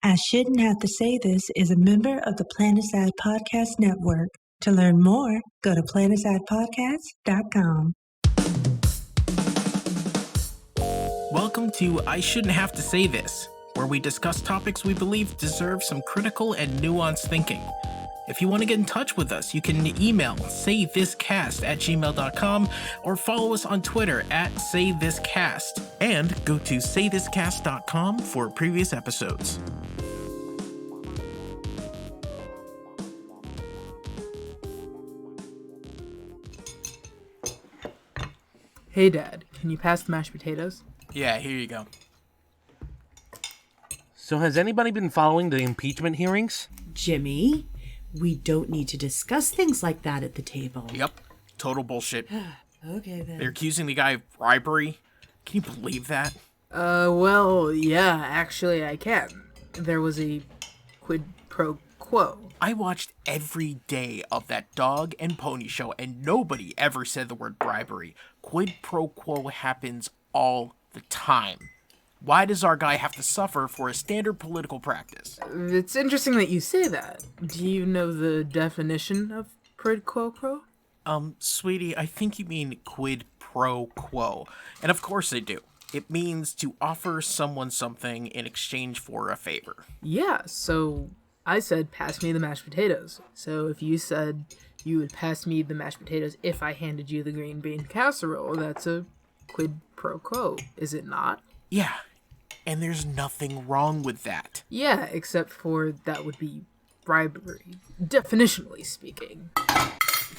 I Shouldn't Have to Say This is a member of the Planetside Podcast Network. To learn more, go to planetsidepodcast.com. Welcome to I Shouldn't Have to Say This, where we discuss topics we believe deserve some critical and nuanced thinking. If you want to get in touch with us, you can email saythiscast@gmail.com or follow us on Twitter @saythiscast, and go to saythiscast.com for previous episodes. Hey Dad, can you pass the mashed potatoes? Yeah, here you go. So has anybody been following the impeachment hearings? Jimmy, we don't need to discuss things like that at the table. Yep, total bullshit. Okay then. They're accusing the guy of bribery. Can you believe that? Well, yeah, actually I can. There was a quid pro quo. I watched every day of that dog and pony show, and nobody ever said the word bribery. Quid pro quo happens all the time. Why does our guy have to suffer for a standard political practice? It's interesting that you say that. Do you know the definition of quid pro quo? Sweetie, I think you mean quid pro quo. And of course I do. It means to offer someone something in exchange for a favor. Yeah, so I said pass me the mashed potatoes. So if you said you would pass me the mashed potatoes if I handed you the green bean casserole, that's a quid pro quo, is it not? Yeah, and there's nothing wrong with that. Yeah, except for that would be bribery, definitionally speaking.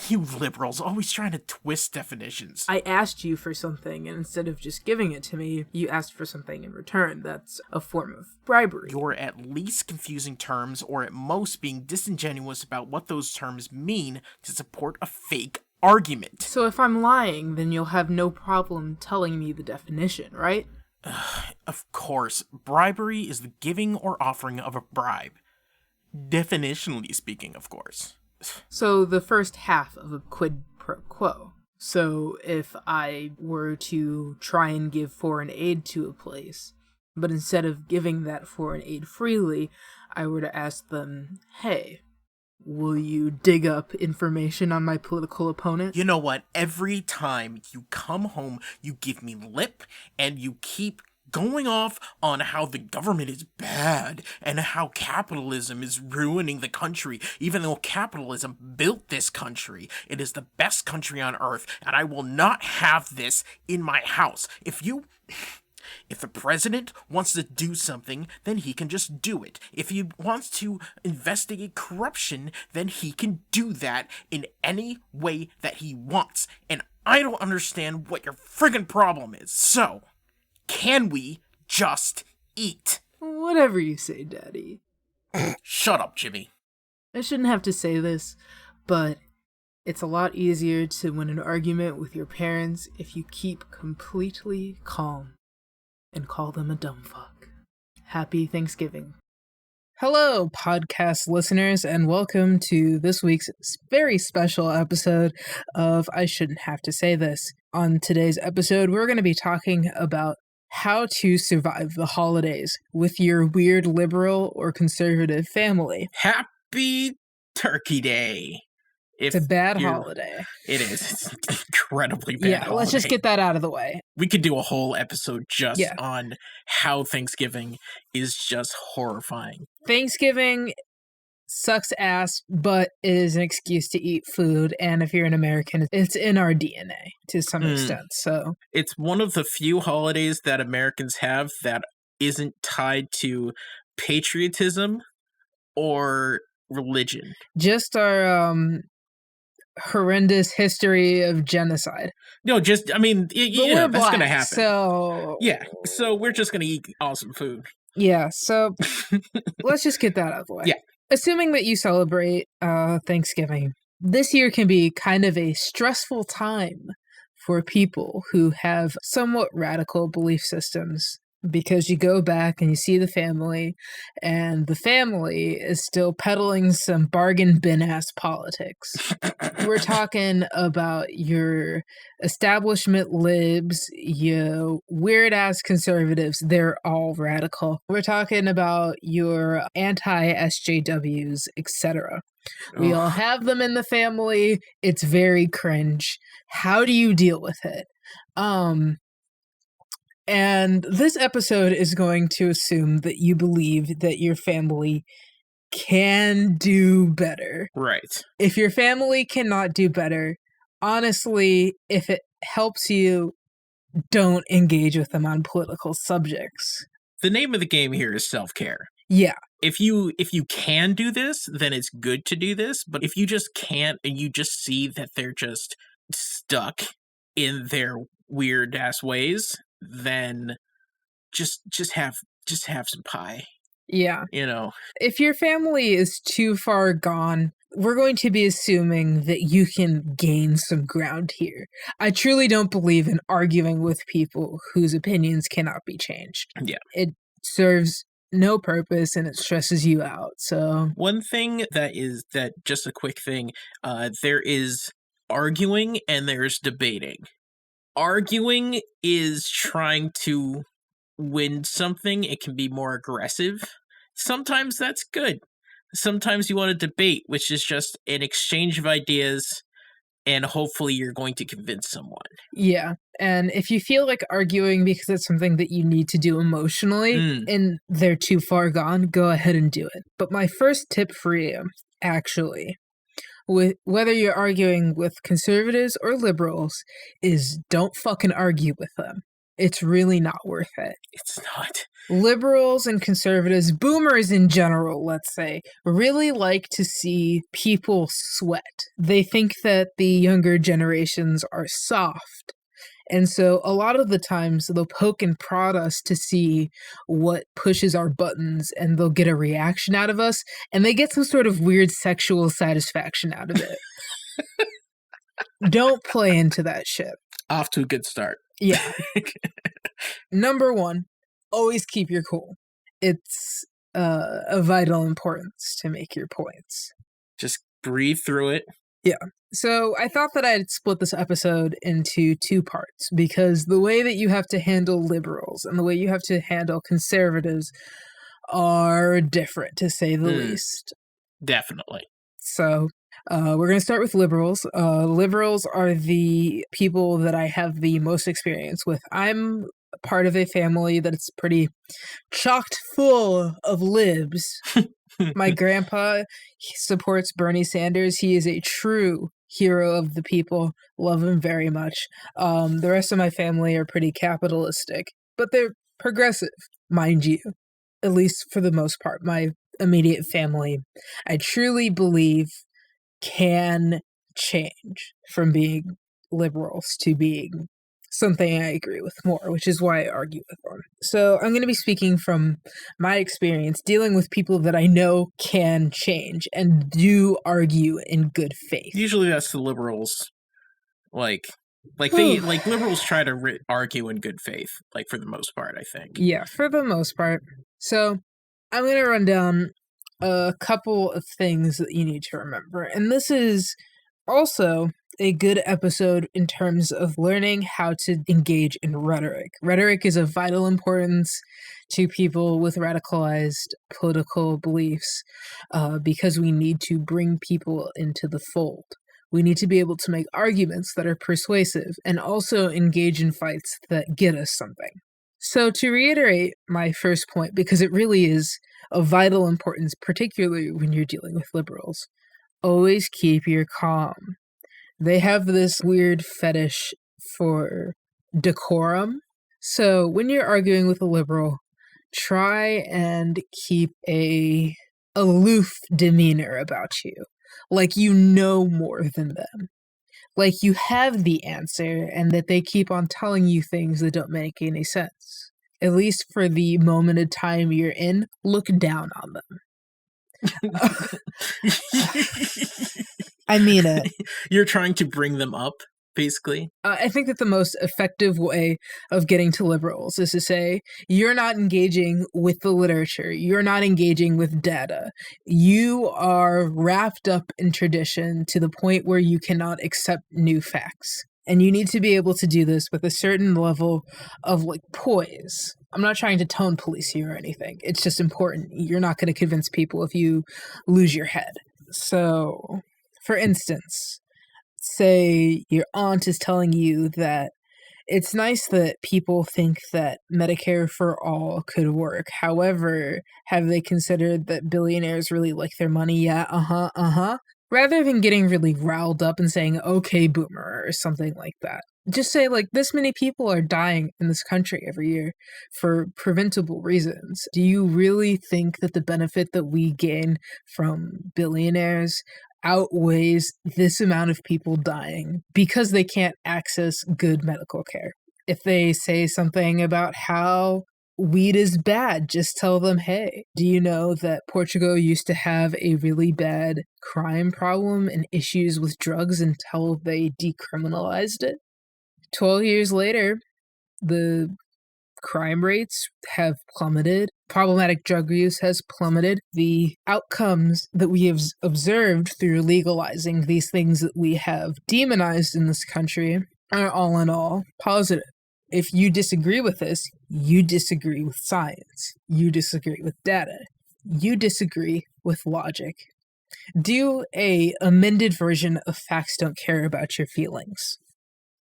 You liberals, always trying to twist definitions. I asked you for something, and instead of just giving it to me, you asked for something in return. That's a form of bribery. You're at least confusing terms, or at most being disingenuous about what those terms mean to support a fake argument. So if I'm lying, then you'll have no problem telling me the definition, right? Of course, bribery is the giving or offering of a bribe. Definitionally speaking, of course. So the first half of a quid pro quo. So if I were to try and give foreign aid to a place, but instead of giving that foreign aid freely, I were to ask them, hey, will you dig up information on my political opponent? You know what? Every time you come home, you give me lip, and you keep going off on how the government is bad and how capitalism is ruining the country. Even though capitalism built this country, it is the best country on earth, and I will not have this in my house. If the president wants to do something, then he can just do it. If he wants to investigate corruption, then he can do that in any way that he wants. And I don't understand what your friggin' problem is. So, can we just eat? Whatever you say, Daddy. Shut up, Jimmy. I shouldn't have to say this, but it's a lot easier to win an argument with your parents if you keep completely calm and call them a dumb fuck. Happy Thanksgiving. Hello, podcast listeners, and welcome to this week's very special episode of I Shouldn't Have to Say This. On today's episode, we're going to be talking about how to survive the holidays with your weird liberal or conservative family. Happy Turkey Day. It's a bad holiday. It is. It's incredibly bad Yeah, let's just holiday. get that out of the way. We could do a whole episode just on how Thanksgiving is just horrifying. Thanksgiving sucks ass, but it is an excuse to eat food, and if you're an American, it's in our DNA to some extent. So it's one of the few holidays that Americans have that isn't tied to patriotism or religion. Just our horrendous history of genocide. No, just, I mean, we're that's going to black, happen. So So we're just going to eat awesome food. Yeah, so let's just get that out of the way. Yeah. Assuming that you celebrate Thanksgiving, this year can be kind of a stressful time for people who have somewhat radical belief systems because you go back and you see the family, and the family is still peddling some bargain bin ass politics. We're talking about your establishment libs, your weird ass conservatives, they're all radical. We're talking about your anti SJWs, etc. We all have them in the family. It's very cringe. How do you deal with it? And this episode is going to assume that you believe that your family can do better. Right. If your family cannot do better, honestly, if it helps you, don't engage with them on political subjects. The name of the game here is self-care. Yeah. If you can do this, then it's good to do this. But if you just can't, and you just see that they're just stuck in their weird ass ways, then just have some pie. Yeah. You know. If your family is too far gone, we're going to be assuming that you can gain some ground here. I truly don't believe in arguing with people whose opinions cannot be changed. Yeah. It serves no purpose and it stresses you out. So one thing that just a quick thing, there is arguing and there's debating. Arguing is trying to win something. It can be more aggressive. Sometimes that's good. Sometimes you want to debate, which is just an exchange of ideas, and hopefully you're going to convince someone. Yeah, and if you feel like arguing because it's something that you need to do emotionally and they're too far gone, go ahead and do it. But my first tip for you, actually, with whether you're arguing with conservatives or liberals, is don't fucking argue with them. It's really not worth it. It's not. Liberals and conservatives, boomers in general, let's say, really like to see people sweat. They think that the younger generations are soft. And so a lot of the times they'll poke and prod us to see what pushes our buttons, and they'll get a reaction out of us, and they get some sort of weird sexual satisfaction out of it. Don't play into that shit. Off to a good start. Yeah. Number one, always keep your cool. It's of vital importance to make your points. Just breathe through it. Yeah. So I thought that I'd split this episode into two parts, because the way that you have to handle liberals and the way you have to handle conservatives are different, to say the least. Definitely. So we're going to start with liberals. Liberals are the people that I have the most experience with. I'm part of a family that's pretty chocked full of libs. My grandpa supports Bernie Sanders. He is a true hero of the people. Love him very much. The rest of my family are pretty capitalistic, but they're progressive, mind you, at least for the most part. My immediate family, I truly believe, can change from being liberals to being something I agree with more, which is why I argue with them. So I'm going to be speaking from my experience dealing with people that I know can change and do argue in good faith. Usually that's the liberals. Like liberals try to argue in good faith, like, for the most part, I think. Yeah, for the most part. So I'm going to run down a couple of things that you need to remember. And this is also a good episode in terms of learning how to engage in rhetoric. Rhetoric is of vital importance to people with radicalized political beliefs because we need to bring people into the fold. We need to be able to make arguments that are persuasive and also engage in fights that get us something. So to reiterate my first point, because it really is of vital importance, particularly when you're dealing with liberals, always keep your calm. They have this weird fetish for decorum. So when you're arguing with a liberal, try and keep a aloof demeanor about you. Like you know more than them. Like you have the answer and that they keep on telling you things that don't make any sense. At least for the moment of time you're in, look down on them. I mean it. You're trying to bring them up? basically. I think that the most effective way of getting to liberals is to say, you're not engaging with the literature, you're not engaging with data. You are wrapped up in tradition to the point where you cannot accept new facts. And you need to be able to do this with a certain level of like poise. I'm not trying to tone police you or anything. It's just important. You're not going to convince people if you lose your head. So, for instance, say your aunt is telling you that it's nice that people think that Medicare for all could work. However, have they considered that billionaires really like their money? Yeah, rather than getting really riled up and saying, okay, boomer, or something like that. Just say, like, this many people are dying in this country every year for preventable reasons. Do you really think that the benefit that we gain from billionaires outweighs this amount of people dying because they can't access good medical care? If they say something about how weed is bad, just tell them, hey, do you know that Portugal used to have a really bad crime problem and issues with drugs until they decriminalized it? 12 years later, the crime rates have plummeted. Problematic drug use has plummeted. The outcomes that we have observed through legalizing these things that we have demonized in this country are all in all positive. If you disagree with this, you disagree with science. You disagree with data. You disagree with logic. Do a amended version of Facts Don't Care About Your Feelings.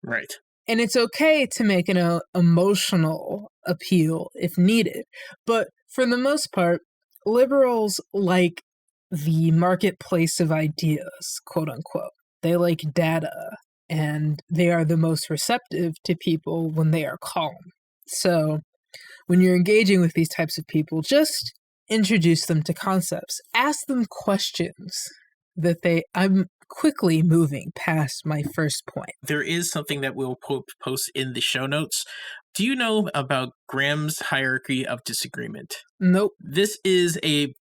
Right. And it's okay to make an emotional appeal if needed. But for the most part, liberals like the marketplace of ideas, quote unquote. They like data, and they are the most receptive to people when they are calm. So when you're engaging with these types of people, just introduce them to concepts. Ask them questions that I'm quickly moving past my first point. There is something that we'll post in the show notes. Do you know about Graham's hierarchy of disagreement? Nope. This is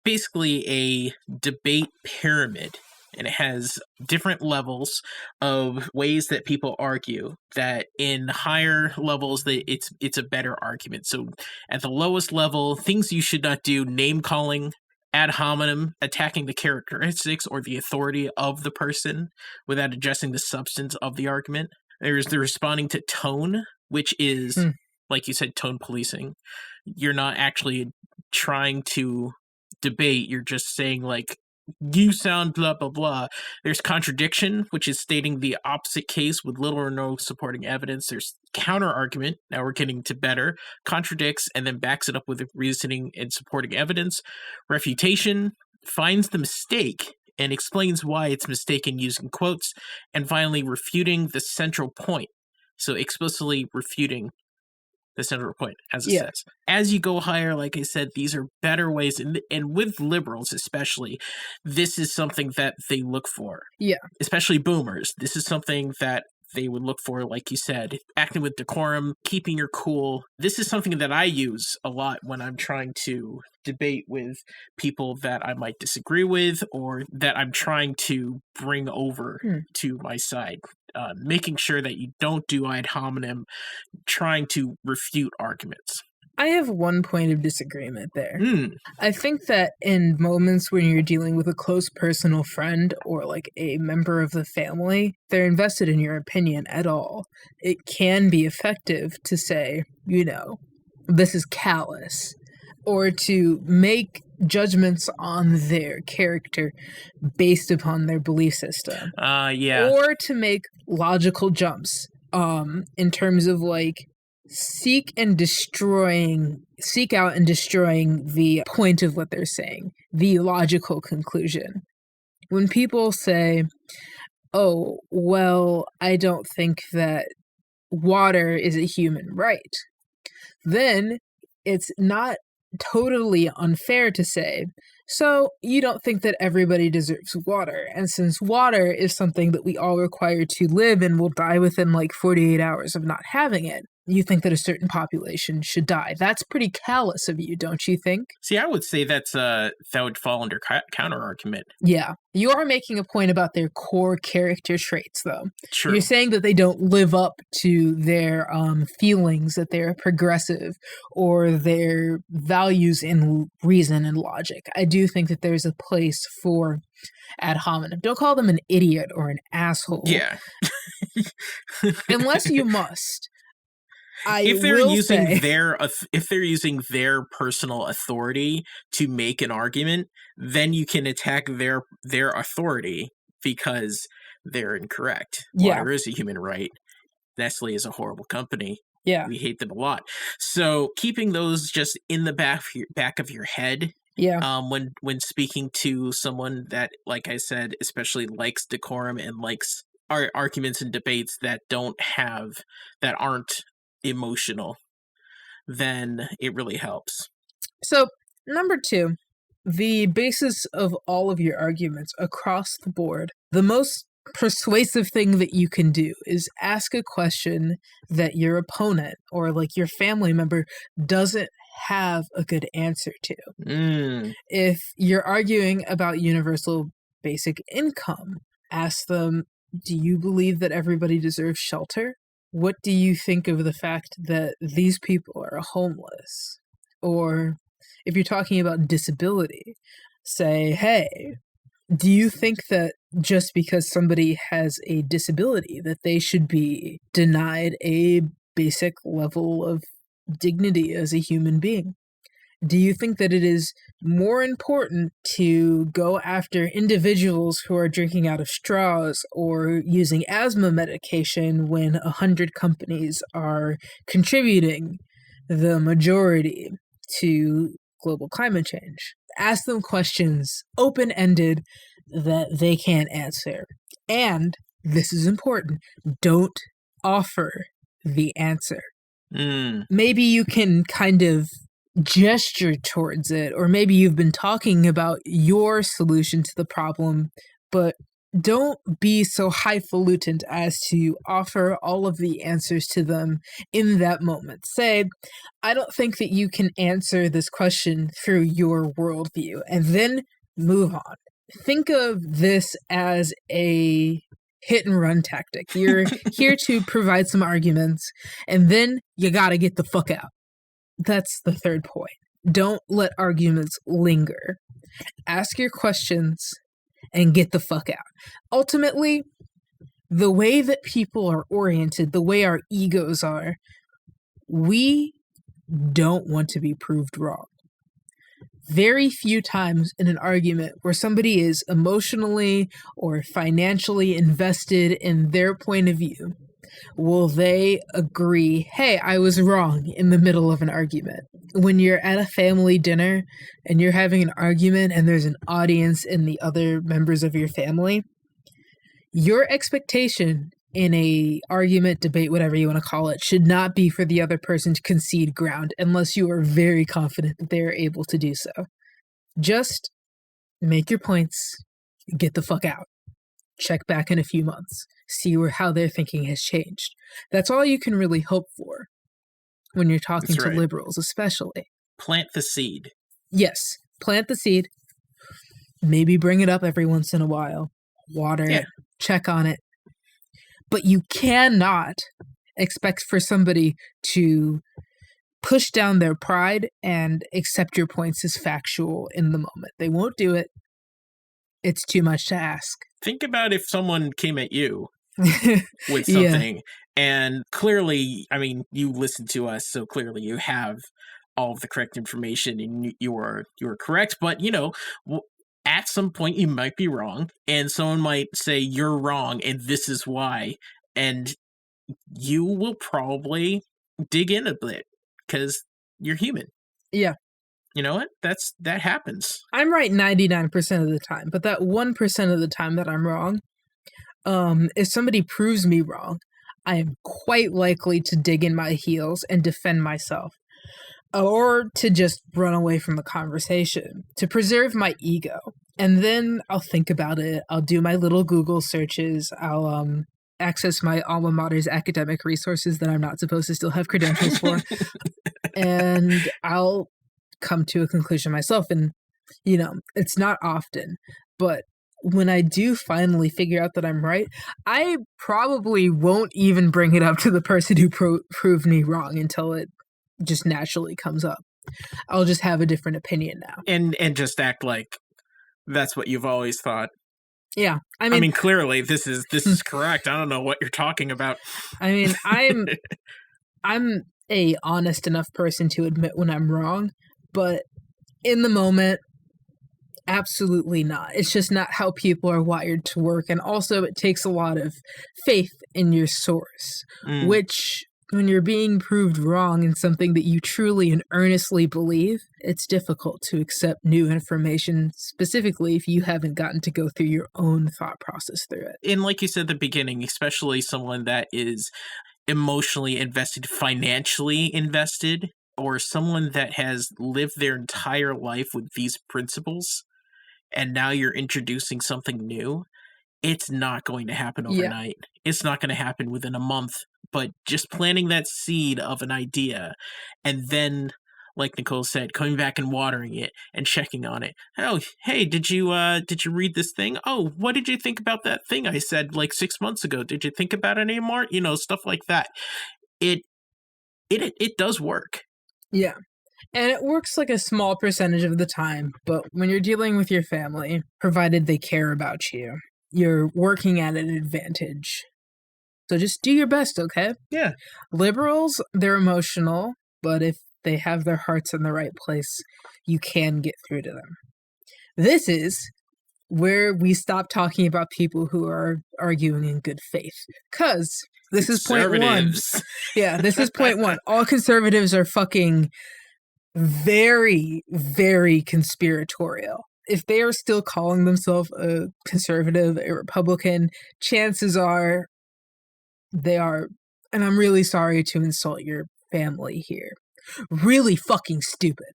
basically a debate pyramid, and it has different levels of ways that people argue that in higher levels it's a better argument. So at the lowest level, things you should not do: name calling, ad hominem, attacking the characteristics or the authority of the person without addressing the substance of the argument. There's the responding to tone, which is, like you said, tone policing. You're not actually trying to debate, you're just saying, like, you sound blah, blah, blah. There's contradiction, which is stating the opposite case with little or no supporting evidence. There's counter-argument, now we're getting to better, contradicts and then backs it up with reasoning and supporting evidence. Refutation finds the mistake and explains why it's mistaken using quotes. And finally, refuting the central point. So explicitly refuting the central point, as it says. As you go higher, like I said, these are better ways, and with liberals especially, this is something that they look for. Yeah. Especially boomers. This is something that they would look for, like you said, acting with decorum, keeping your cool. This is something that I use a lot when I'm trying to debate with people that I might disagree with or that I'm trying to bring over to my side. Making sure that you don't do ad hominem, trying to refute arguments. I have one point of disagreement there. I think that in moments when you're dealing with a close personal friend or like a member of the family, they're invested in your opinion at all. It can be effective to say, you know, this is callous, or to make judgments on their character based upon their belief system. Or to make logical jumps in terms of like seek out and destroying the point of what they're saying, the logical conclusion. When people say, oh, well, I don't think that water is a human right, then it's not totally unfair to say, so you don't think that everybody deserves water, and since water is something that we all require to live and will die within like 48 hours of not having it, you think that a certain population should die. That's pretty callous of you, don't you think? See, I would say that would fall under counter argument. Yeah. You are making a point about their core character traits, though. True. You're saying that they don't live up to their feelings, that they're progressive, or their values in reason and logic. I do think that there's a place for ad hominem. Don't call them an idiot or an asshole. Yeah. Unless you must. If they're using their personal authority to make an argument, then you can attack their authority because they're incorrect. Yeah. Water is a human right. Nestle is a horrible company. Yeah. We hate them a lot. So keeping those just in the back of your head. Yeah. When speaking to someone that, like I said, especially likes decorum and likes arguments and debates that aren't emotional, then it really helps. So, number 2, the basis of all of your arguments across the board, the most persuasive thing that you can do is ask a question that your opponent or like your family member doesn't have a good answer to. If you're arguing about universal basic income, ask them, do you believe that everybody deserves shelter? What do you think of the fact that these people are homeless? Or if you're talking about disability, say, hey, do you think that just because somebody has a disability that they should be denied a basic level of dignity as a human being? Do you think that it is more important to go after individuals who are drinking out of straws or using asthma medication when 100 companies are contributing the majority to global climate change? Ask them questions, open-ended, that they can't answer. And, this is important, don't offer the answer. Maybe you can kind of gesture towards it, or maybe you've been talking about your solution to the problem, but don't be so highfalutin as to offer all of the answers to them in that moment. Say, I don't think that you can answer this question through your worldview, and then move on. Think of this as a hit and run tactic. You're here to provide some arguments, and then you gotta get the fuck out. That's the third point. Don't let arguments linger. Ask your questions and get the fuck out. Ultimately, the way that people are oriented, the way our egos are, we don't want to be proved wrong. Very few times in an argument where somebody is emotionally or financially invested in their point of view will they agree, hey, I was wrong in the middle of an argument. When you're at a family dinner and you're having an argument and there's an audience and the other members of your family, your expectation in a argument, debate, whatever you want to call it, should not be for the other person to concede ground unless you are very confident that they are able to do so. Just make your points, get the fuck out. Check back in a few months. See how their thinking has changed. That's all you can really hope for when you're talking to liberals, especially. Plant the seed. Yes, plant the seed. Maybe bring it up every once in a while. Water it. Check on it. But you cannot expect for somebody to push down their pride and accept your points as factual in the moment. They won't do it. It's too much to ask. Think about if someone came at you with something, and clearly, I mean, you listen to us, so clearly you have all of the correct information and you are correct, but, you know, at some point you might be wrong, and someone might say you're wrong and this is why, and you will probably dig in a bit because you're human. Yeah. You know what? That happens. I'm right 99% of the time, but that 1% of the time that I'm wrong, if somebody proves me wrong, I am quite likely to dig in my heels and defend myself. Or to just run away from the conversation, to preserve my ego. And then I'll think about it. I'll do my little Google searches. I'll access my alma mater's academic resources that I'm not supposed to still have credentials for. And I'll come to a conclusion myself. And, you know, it's not often, but when I do finally figure out that I'm right, I probably won't even bring it up to the person who proved me wrong until it just naturally comes up. I'll just have a different opinion now. And just act like that's what you've always thought. Yeah. I mean clearly this is correct. I don't know what you're talking about. I mean, I'm a honest enough person to admit when I'm wrong, but in the moment, absolutely not. It's just not how people are wired to work. And also it takes a lot of faith in your source, which when you're being proved wrong in something that you truly and earnestly believe, it's difficult to accept new information, specifically if you haven't gotten to go through your own thought process through it. And like you said at the beginning, especially someone that is emotionally invested, financially invested, or someone that has lived their entire life with these principles, and now you're introducing something new, it's not going to happen overnight. Yeah. It's not going to happen within a month. But just planting that seed of an idea, and then, like Nicole said, coming back and watering it and checking on it. Oh, hey, did you read this thing? Oh, what did you think about that thing I said like 6 months ago? Did you think about it anymore? You know, stuff like that. It does work. Yeah. And it works like a small percentage of the time, but when you're dealing with your family, provided they care about you, you're working at an advantage. So just do your best, okay? Yeah. Liberals, they're emotional, but if they have their hearts in the right place, you can get through to them. This is where we stop talking about people who are arguing in good faith. Because this is point one. Yeah, this is point one. All conservatives are fucking very, very conspiratorial. If they are still calling themselves a conservative, a Republican, chances are they are, and I'm really sorry to insult your family here, really fucking stupid.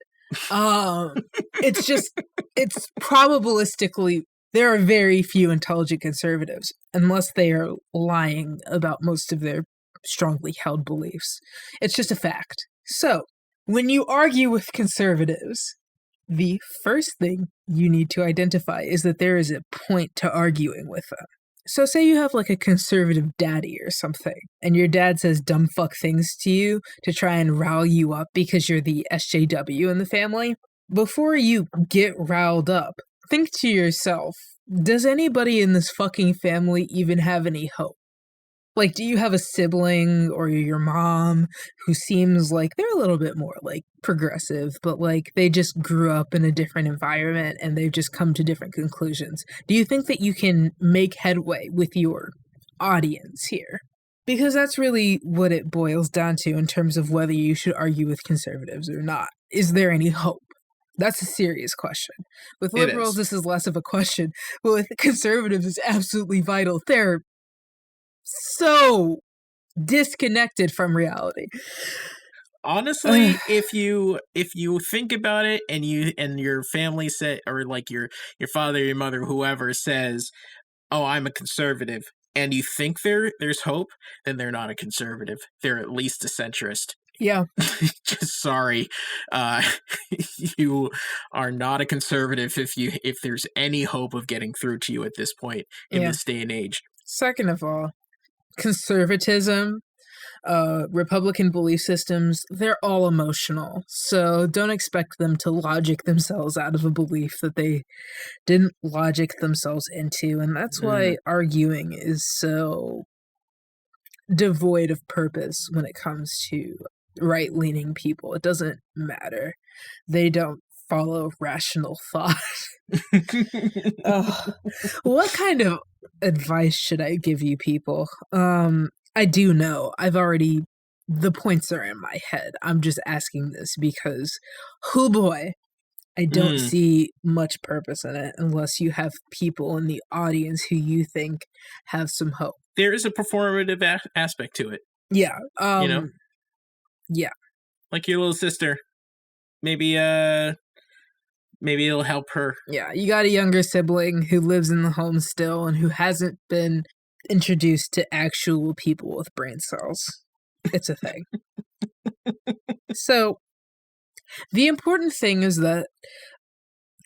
It's probabilistically, there are very few intelligent conservatives, unless they are lying about most of their strongly held beliefs. It's just a fact. So, when you argue with conservatives, the first thing you need to identify is that there is a point to arguing with them. So say you have like a conservative daddy or something, and your dad says dumb fuck things to you to try and rile you up because you're the SJW in the family. Before you get riled up, think to yourself, does anybody in this fucking family even have any hope? Like, do you have a sibling or your mom who seems like they're a little bit more like progressive, but like they just grew up in a different environment and they've just come to different conclusions? Do you think that you can make headway with your audience here? Because that's really what it boils down to in terms of whether you should argue with conservatives or not. Is there any hope? That's a serious question. With liberals, this is less of a question, but with conservatives, it's absolutely vital. They're so disconnected from reality. Honestly, if you think about it, and your family said, or like your father, your mother, whoever says, "Oh, I'm a conservative," and you think there's hope, then they're not a conservative. They're at least a centrist. Yeah. Just sorry, you are not a conservative if there's any hope of getting through to you at this point in this day and age. Second of all, conservatism, Republican belief systems, they're all emotional. So don't expect them to logic themselves out of a belief that they didn't logic themselves into. And that's why arguing is so devoid of purpose when it comes to right-leaning people. It doesn't matter. They don't follow rational thought. What kind of advice should I give you people? I do know. The points are in my head. I'm just asking this because, oh boy, I don't see much purpose in it unless you have people in the audience who you think have some hope. There is a performative aspect to it. Yeah. You know? Yeah. Like your little sister. Maybe it'll help her. Yeah, you got a younger sibling who lives in the home still and who hasn't been introduced to actual people with brain cells. It's a thing. So, the important thing is that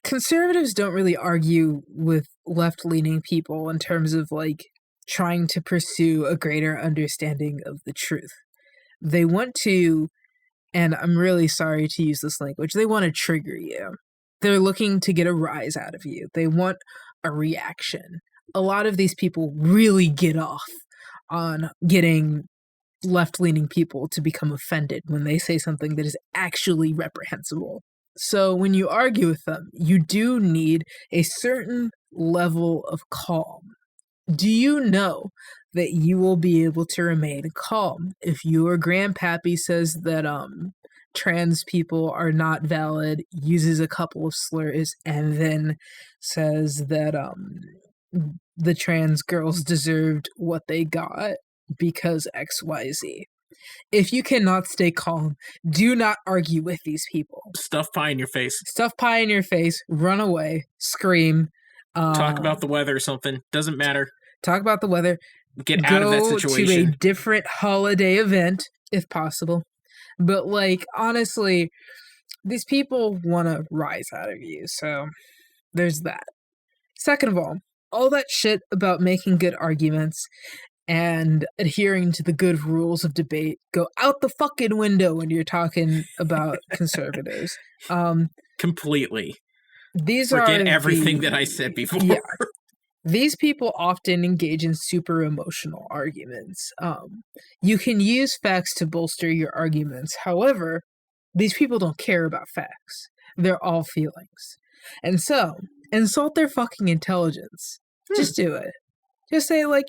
conservatives don't really argue with left-leaning people in terms of, like, trying to pursue a greater understanding of the truth. They want to, and I'm really sorry to use this language, they want to trigger you. They're looking to get a rise out of you. They want a reaction. A lot of these people really get off on getting left-leaning people to become offended when they say something that is actually reprehensible. So when you argue with them, you do need a certain level of calm. Do you know that you will be able to remain calm if your grandpappy says that trans people are not valid, uses a couple of slurs, and then says that the trans girls deserved what they got because XYZ? If you cannot stay calm, do not argue with these people. Stuff pie in your face. Stuff pie in your face, run away, scream. Talk about the weather or something. Doesn't matter. Talk about the weather. Get out of that situation. Go to a different holiday event, if possible. But, like, honestly, these people want to rise out of you, so there's that. Second of all that shit about making good arguments and adhering to the good rules of debate go out the fucking window when you're talking about conservatives. Completely. Forget everything that I said before. Yeah. These people often engage in super emotional arguments. You can use facts to bolster your arguments. However, these people don't care about facts. They're all feelings. And so, insult their fucking intelligence. Just do it. Just say, like,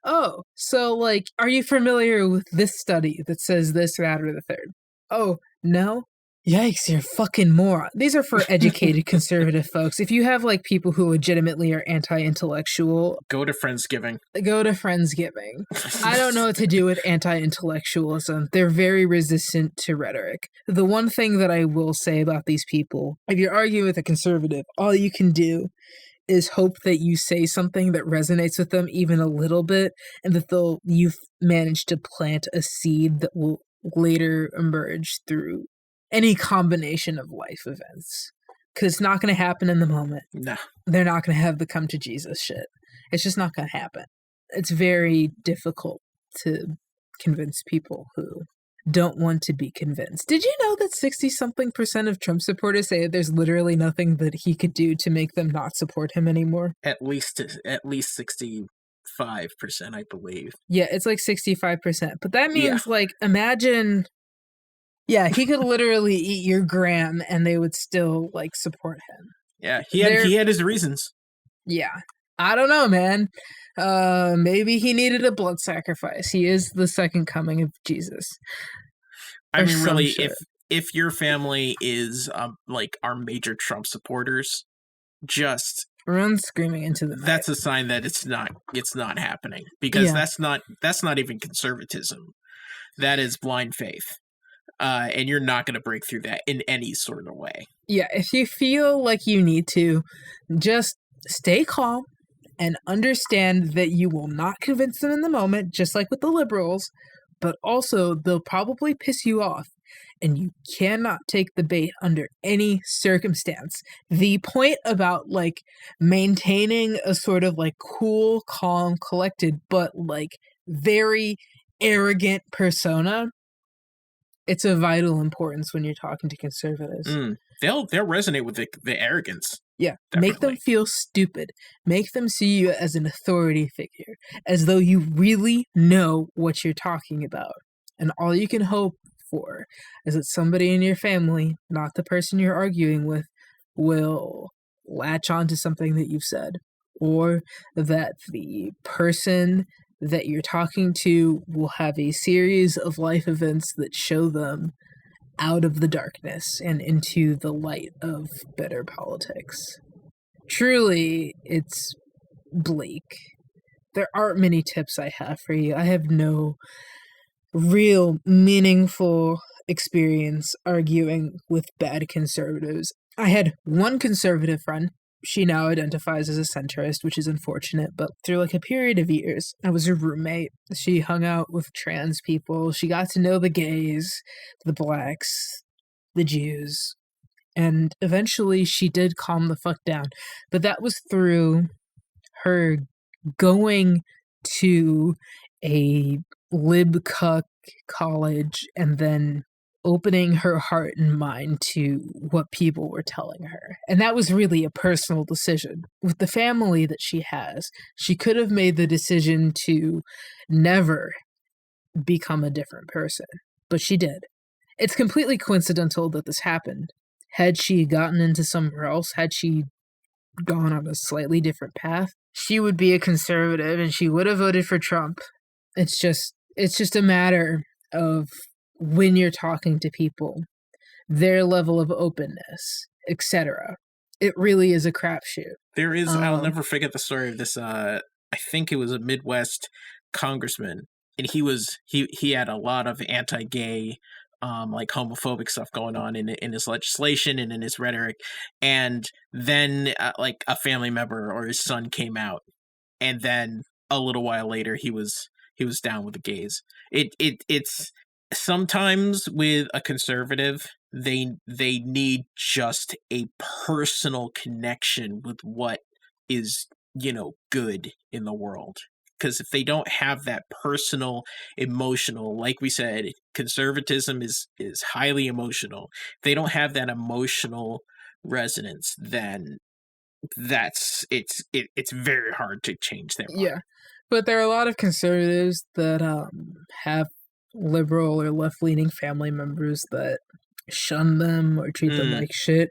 oh, so, like, are you familiar with this study that says this, that, or the third? Oh, no? Yikes, you're a fucking moron. These are for educated conservative folks. If you have, like, people who legitimately are anti-intellectual... Go to Friendsgiving. Go to Friendsgiving. I don't know what to do with anti-intellectualism. They're very resistant to rhetoric. The one thing that I will say about these people, if you're arguing with a conservative, all you can do is hope that you say something that resonates with them even a little bit, and that you've managed to plant a seed that will later emerge through any combination of life events. Because it's not going to happen in the moment. No. They're not going to have the come to Jesus shit. It's just not going to happen. It's very difficult to convince people who don't want to be convinced. Did you know that 60-something% of Trump supporters say there's literally nothing that he could do to make them not support him anymore? At least 65%, I believe. Yeah, it's like 65%. But that means, like, imagine... Yeah, he could literally eat your gram and they would still, like, support him. Yeah, he had his reasons. Yeah. I don't know, man. Maybe he needed a blood sacrifice. He is the second coming of Jesus. I mean, really, if your family is, like, our major Trump supporters, just... run screaming into the night. That's a sign that it's not happening. Because that's not even conservatism. That is blind faith. And you're not going to break through that in any sort of way. Yeah, if you feel like you need to, just stay calm and understand that you will not convince them in the moment, just like with the liberals, but also they'll probably piss you off, and you cannot take the bait under any circumstance. The point about, like, maintaining a sort of, like, cool, calm, collected, but, like, very arrogant persona, it's of vital importance when you're talking to conservatives. They'll resonate with the arrogance. Yeah, Definitely. Make them feel stupid. Make them see you as an authority figure, as though you really know what you're talking about. And all you can hope for is that somebody in your family, not the person you're arguing with, will latch on to something that you've said, or that the person that you're talking to will have a series of life events that show them out of the darkness and into the light of better politics. Truly, it's bleak. There aren't many tips I have for you. I have no real meaningful experience arguing with bad conservatives. I had one conservative friend she now identifies as a centrist, which is unfortunate, but through like a period of years, I was her roommate. She hung out with trans people. She got to know the gays, the blacks, the Jews, and eventually she did calm the fuck down. But that was through her going to a lib cuck college and then opening her heart and mind to what people were telling her. And that was really a personal decision. With the family that she has, she could have made the decision to never become a different person, but she did. It's completely coincidental that this happened. Had she gotten into somewhere else, had she gone on a slightly different path, she would be a conservative and she would have voted for Trump. It's just a matter of when you're talking to people, their level of openness, etc. It really is a crapshoot. There is, I'll never forget the story of this, I think it was a Midwest congressman, and he had a lot of anti-gay, like homophobic stuff going on in his legislation and in his rhetoric, and then like a family member or his son came out, and then a little while later he was down with the gays. It's sometimes with a conservative, they need just a personal connection with what is, good in the world. Because if they don't have that personal, emotional, like we said, conservatism is highly emotional. If they don't have that emotional resonance, then it's very hard to change their mind. Yeah, but there are a lot of conservatives that have liberal or left-leaning family members that shun them or treat them like shit,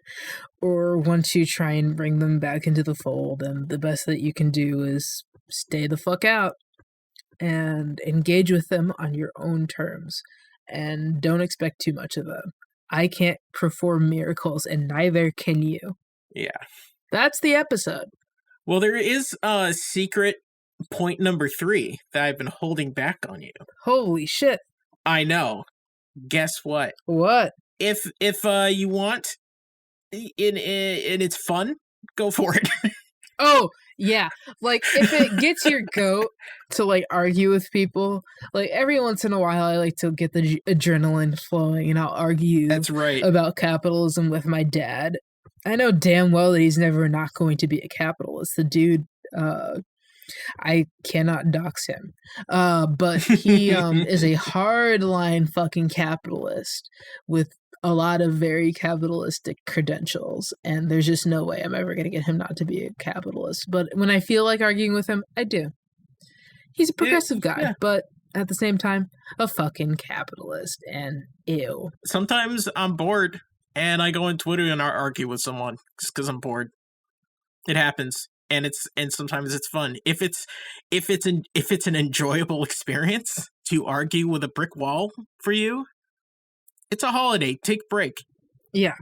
or want to try and bring them back into the fold, and the best that you can do is stay the fuck out and engage with them on your own terms, and don't expect too much of them. I can't perform miracles, and neither can you. Yeah. That's the episode. Well, there is a secret point number 3 that I've been holding back on you. Holy shit. I know. Guess what? What? If you want, and it's fun, go for it. Oh, yeah. Like, if it gets your goat to, like, argue with people, like, every once in a while I like to get the adrenaline flowing and I'll argue That's right. about capitalism with my dad. I know damn well that he's never not going to be a capitalist. The dude, I cannot dox him. But he is a hardline fucking capitalist with a lot of very capitalistic credentials, and there's just no way I'm ever going to get him not to be a capitalist. But when I feel like arguing with him, I do. He's a progressive guy, but at the same time, a fucking capitalist, and ew. Sometimes I'm bored, and I go on Twitter and I argue with someone just because I'm bored. It happens. And sometimes it's fun. If it's an enjoyable experience to argue with a brick wall for you, it's a holiday. Take a break. Yeah.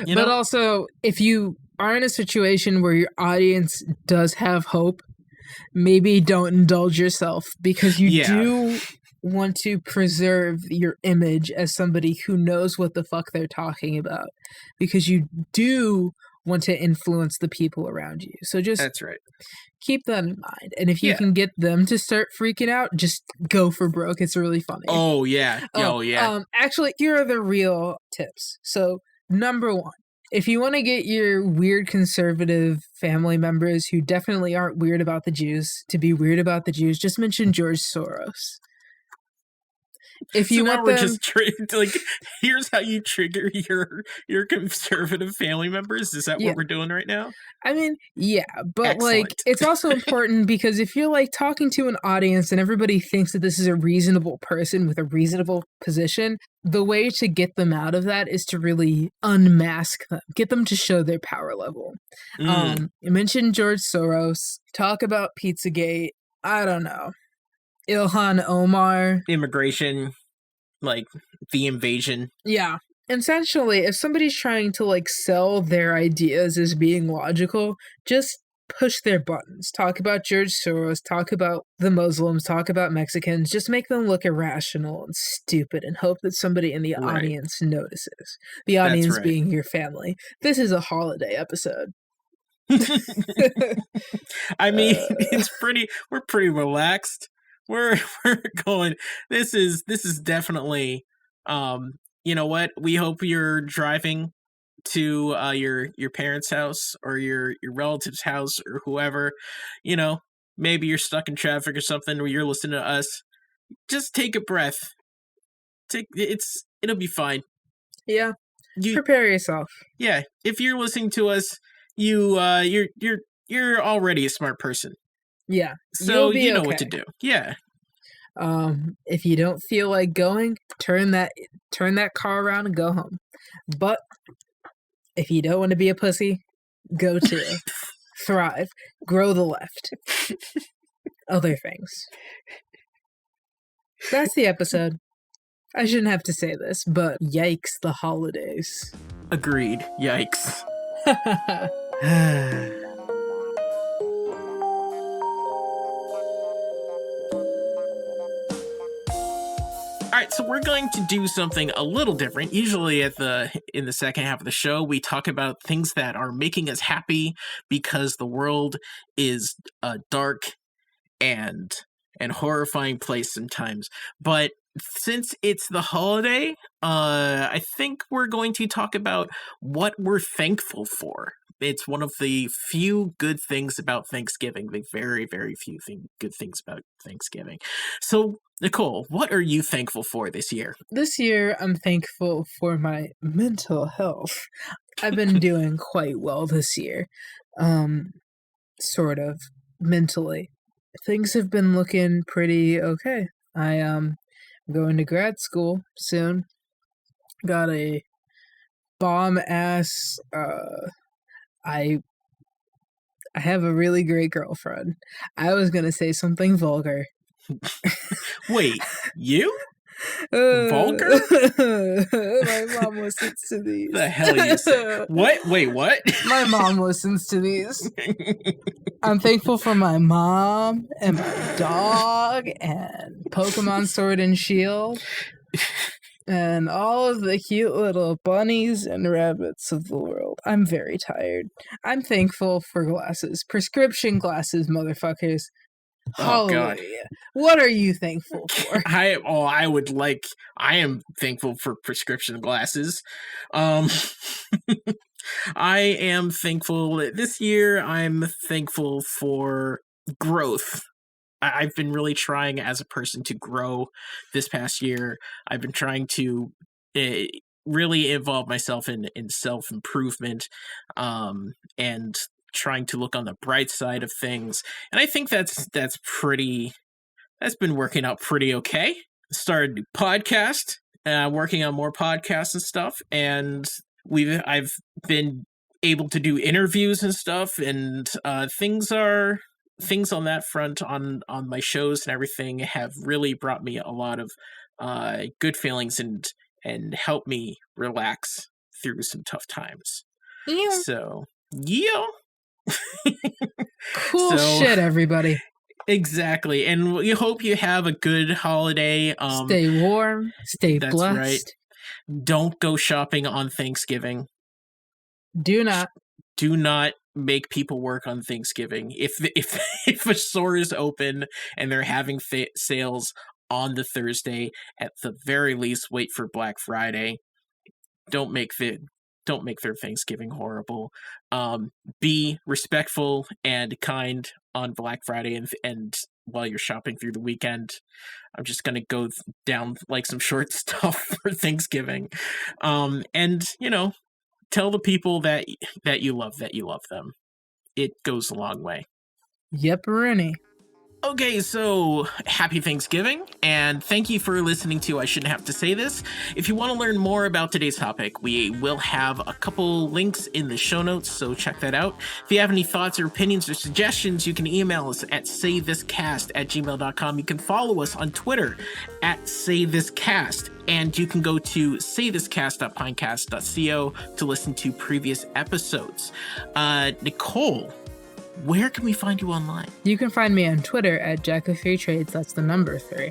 But also, if you are in a situation where your audience does have hope, maybe don't indulge yourself, because you do want to preserve your image as somebody who knows what the fuck they're talking about, because you do want to influence the people around you. So just That's right. Keep that in mind. And if you can get them to start freaking out, just go for broke. It's really funny. Oh, yeah. Actually, here are the real tips. So, number 1, if you want to get your weird conservative family members who definitely aren't weird about the Jews to be weird about the Jews, just mention George Soros. If you want them, just here's how you trigger your conservative family members. Is that what we're doing right now? I mean, yeah, but Excellent. it's also important because if you're like talking to an audience and everybody thinks that this is a reasonable person with a reasonable position, the way to get them out of that is to really unmask them, get them to show their power level. You mentioned George Soros, talk about Pizzagate. I don't know. Ilhan Omar. Immigration, like the invasion. Yeah. Essentially, if somebody's trying to like sell their ideas as being logical, just push their buttons. Talk about George Soros, talk about the Muslims, talk about Mexicans, just make them look irrational and stupid and hope that somebody in the audience notices. The audience being your family. This is a holiday episode. I mean, we're pretty relaxed. We're going, this is definitely, you know what? We hope you're driving to your parents' house or your relative's house or whoever, you know, maybe you're stuck in traffic or something where you're listening to us. Just take a breath. It'll be fine. Yeah. Prepare yourself. Yeah, if you're listening to us, you're already a smart person. Yeah. So you know what to do. Yeah. If you don't feel like going, turn that car around and go home. But if you don't want to be a pussy, go to Thrive, Grow the Left. Other things. That's the episode. I shouldn't have to say this, but yikes, the holidays. Agreed. Yikes. All right, so we're going to do something a little different. Usually in the second half of the show, we talk about things that are making us happy because the world is a dark and horrifying place sometimes. But since it's the holiday, I think we're going to talk about what we're thankful for. It's one of the few good things about Thanksgiving, the very, very few good things about Thanksgiving. So, Nicole, what are you thankful for this year? This year, I'm thankful for my mental health. I've been doing quite well this year, sort of, mentally. Things have been looking pretty okay. I'm going to grad school soon. Got a bomb-ass, I have a really great girlfriend. I was gonna say something vulgar. Wait, you? Vulgar? My mom listens to these. The hell you say? What? Wait, what? My mom listens to these. I'm thankful for my mom and my dog and Pokemon Sword and Shield and all of the cute little bunnies and rabbits of the world. I'm very tired. I'm thankful for glasses. Prescription glasses, motherfuckers. Oh, God. What are you thankful for? I am thankful for prescription glasses. I am thankful this year. I'm thankful for growth. I've been really trying as a person to grow this past year. I've been trying to really involve myself in self-improvement and trying to look on the bright side of things. And I think that's been working out pretty okay. Started a new podcast, working on more podcasts and stuff, and I've been able to do interviews and stuff, and things on that front on my shows and everything have really brought me a lot of good feelings and helped me relax through some tough times. Yeah. So, yeah. Cool shit, everybody. Exactly. And we hope you have a good holiday. Stay warm. Stay that's blessed. Right. Don't go shopping on Thanksgiving. Do not make people work on Thanksgiving. If a store is open and they're having sales on the Thursday, at the very least, wait for Black Friday. Don't make their Thanksgiving horrible. Be respectful and kind on Black Friday and while you're shopping through the weekend. I'm just gonna go down like some short stuff for Thanksgiving. And tell the people that you love them. It goes a long way. Yep, Rennie. Okay, so happy Thanksgiving, and thank you for listening to I Shouldn't Have to Say This. If you want to learn more about today's topic, we will have a couple links in the show notes, so check that out. If you have any thoughts or opinions or suggestions, you can email us at saythiscast@gmail.com. You can follow us on Twitter at saythiscast, and you can go to saythiscast.pinecast.co to listen to previous episodes. Nicole, where can we find you online? You can find me on Twitter at Jack of Three Trades. That's the number 3.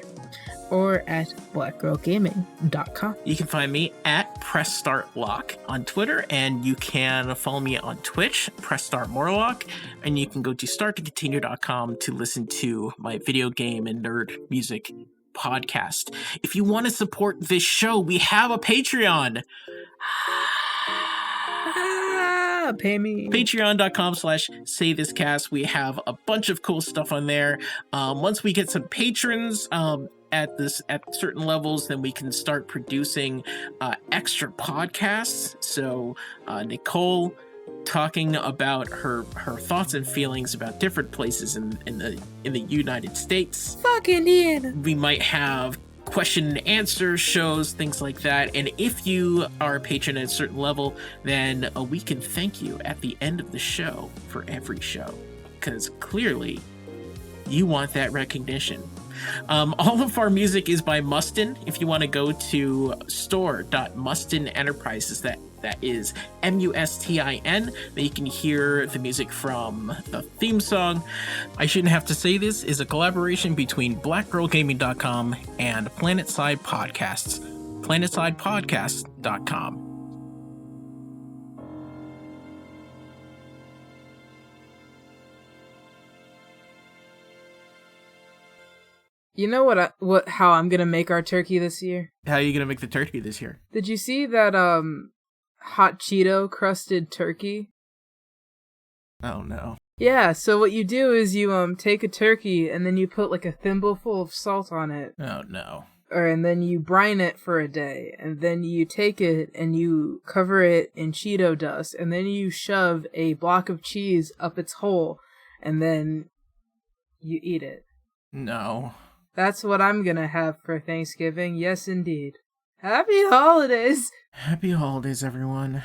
or at blackgirlgaming.com. You can find me at Press Start Lock on Twitter, and you can follow me on Twitch, Press Start Morlock, and you can go to starttocontinue.com to listen to my video game and nerd music podcast. If you want to support this show, we have a Patreon. Pay me. Patreon.com/saythiscast. We have a bunch of cool stuff on there. Once we get some patrons at certain levels, then we can start producing extra podcasts. So Nicole talking about her thoughts and feelings about different places in the United States. Fucking yeah. We might have question and answer shows, things like that. And if you are a patron at a certain level, then we can thank you at the end of the show for every show, because clearly you want that recognition. All of our music is by Mustin. If you want to go to store.mustenenterprises, that is Mustin, then you can hear the music from the theme song. I Shouldn't Have to Say This is a collaboration between blackgirlgaming.com and Planetside Podcasts, planetsidepodcasts.com. You know how I'm gonna make our turkey this year? How are you gonna make the turkey this year? Did you see that hot Cheeto crusted turkey? Oh no. Yeah, so what you do is you take a turkey and then you put like a thimbleful of salt on it. Oh no. And then you brine it for a day, and then you take it and you cover it in Cheeto dust, and then you shove a block of cheese up its hole, and then you eat it. No. That's what I'm gonna have for Thanksgiving. Yes, indeed. Happy holidays! Happy holidays, everyone.